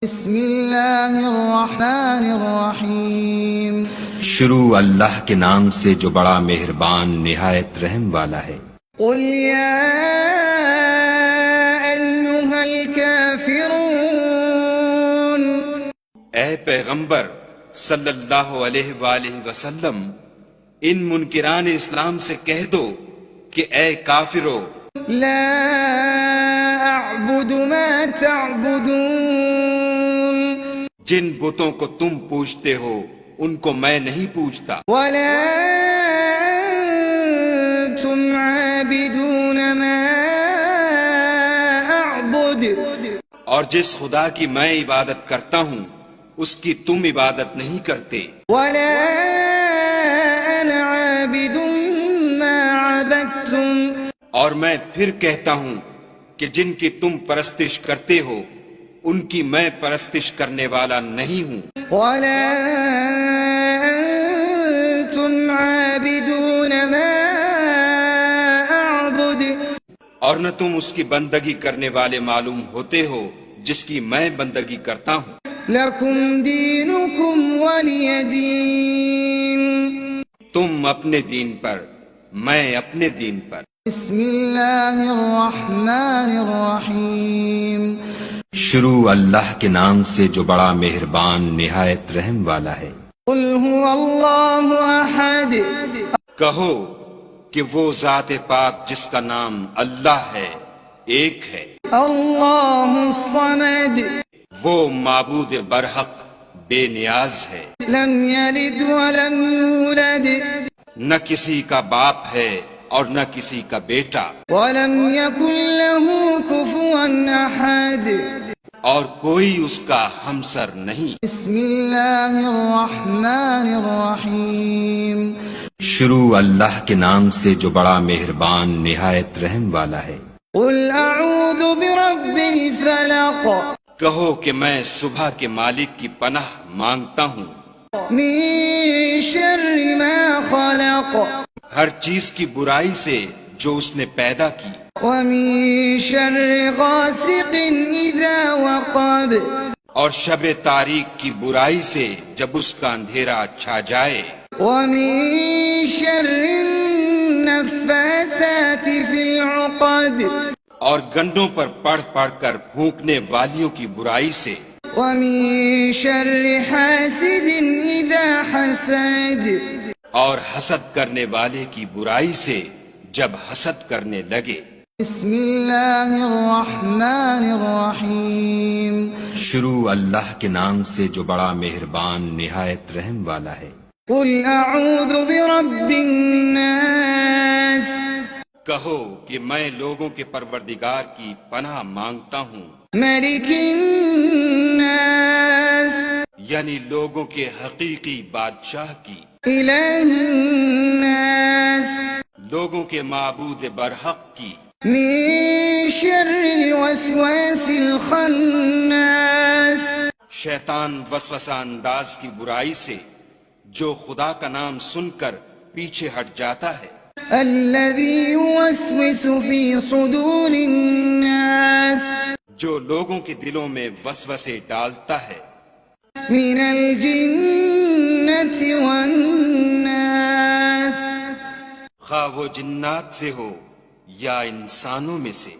بسم اللہ الرحمن الرحیم شروع اللہ کے نام سے جو بڑا مہربان نہایت رحم والا ہے۔ قل یا ایھا الکافرون، اے پیغمبر صلی اللہ علیہ وآلہ وسلم، ان منکران اسلام سے کہہ دو کہ اے کافرو، لا اعبد ما تعبدون، جن بتوں کو تم پوجتے ہو ان کو میں نہیں پوجتا، ولا انتم عابدون ما اعبد، اور جس خدا کی میں عبادت کرتا ہوں اس کی تم عبادت نہیں کرتے، ولا انا عابد ما عبدتم، اور میں پھر کہتا ہوں کہ جن کی تم پرستش کرتے ہو ان کی میں پرستش کرنے والا نہیں ہوں، ولا انتم عابدون ما اعبد، اور نہ تم اس کی بندگی کرنے والے معلوم ہوتے ہو جس کی میں بندگی کرتا ہوں۔ لکم دینکم ولی دین، تم اپنے دین پر، میں اپنے دین پر۔ بسم اللہ الرحمن الرحیم شروع اللہ کے نام سے جو بڑا مہربان نہایت رحم والا ہے۔ قل هو اللہ احد، کہو کہ وہ ذات پاک جس کا نام اللہ ہے ایک ہے، اللہ الصمد، وہ معبود برحق بے نیاز ہے، لم یلد ولم یولد، نہ کسی کا باپ ہے اور نہ کسی کا بیٹا، ولم یکن له کفوا احد، اور کوئی اس کا ہمسر نہیں۔ بسم اللہ الرحمن الرحیم شروع اللہ کے نام سے جو بڑا مہربان نہایت رحم والا ہے۔ قل اعوذ برب الفلق، کہو کہ میں صبح کے مالک کی پناہ مانگتا ہوں من شر ما خلق، ہر چیز کی برائی سے جو اس نے پیدا کی، ومن شر غاسق اذا وقب، اور شب تاریک کی برائی سے جب اس کا اندھیرا چھا جائے، ومن شر النفاثات في العقد، اور گنڈوں پر پڑھ پڑھ کر پھونکنے والیوں کی برائی سے، ومن شر حاسد اذا حسد، اور حسد کرنے والے کی برائی سے جب حسد کرنے لگے۔ بسم اللہ الرحمن الرحیم شروع اللہ کے نام سے جو بڑا مہربان نہایت رحم والا ہے۔ قل اعوذ برب الناس، کہو کہ میں لوگوں کے پروردگار کی پناہ مانگتا ہوں، ملک الناس، یعنی لوگوں کے حقیقی بادشاہ کی، الہ الناس، لوگوں کے معبود برحق کی، من شر الوسواس الخناس، شیطان وسوسہ انداز کی برائی سے جو خدا کا نام سن کر پیچھے ہٹ جاتا ہے، الذي يوسوس في صدور الناس، جو لوگوں کے دلوں میں وسوسے ڈالتا ہے، من الجنة والناس، خواہ وہ جنات سے ہو یا انسانوں میں سے۔